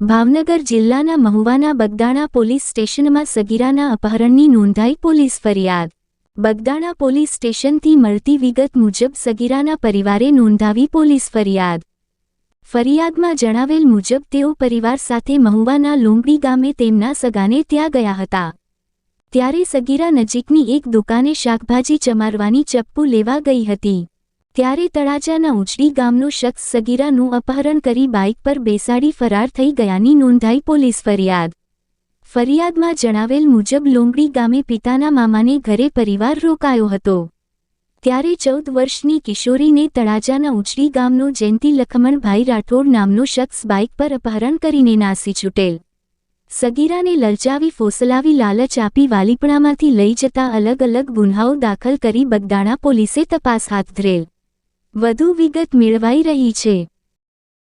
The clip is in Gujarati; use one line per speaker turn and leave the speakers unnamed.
ભાવનગર જિલ્લાના મહુવાના બગદાણા પોલીસ સ્ટેશનમાં સગીરાના અપહરણની નોંધાઈ પોલીસ ફરિયાદ। બગદાણા પોલીસ સ્ટેશનથી મળતી વિગત મુજબ સગીરાના પરિવારે નોંધાવી પોલીસ ફરિયાદ। ફરિયાદમાં જણાવેલ મુજબ તેઓ પરિવાર સાથે મહુવાના લોંગડી ગામે તેમના સગાને ત્યાં ગયા હતા। ત્યારે સગીરા નજીકની એક દુકાને શાકભાજી ચમારવાની ચપ્પુ લેવા ગઈ હતી। ત્યારે તળાજાના ઉચડી ગામનો શખ્સ સગીરાનું અપહરણ કરી બાઇક પર બેસાડી ફરાર થઈ ગયાની નોંધાઈ પોલીસ ફરિયાદ। ફરિયાદમાં જણાવેલ મુજબ લોંગડી ગામે પિતાના મામાને ઘરે પરિવાર રોકાયો હતો। ત્યારે 14 વર્ષની કિશોરીને તળાજાના ઉચડી ગામનો જયંતી લખમણભાઈ રાઠોડ નામનો શખ્સ બાઇક પર અપહરણ કરીને નાસી છૂટેલ। સગીરાને લલચાવી ફોસલાવી લાલચ આપી વાલીપણામાંથી લઈ જતા અલગ અલગ ગુન્હાઓ દાખલ કરી બગદાણા પોલીસે તપાસ હાથ ધરેલ। વધુ વિગત મેળવાઈ રહી છે।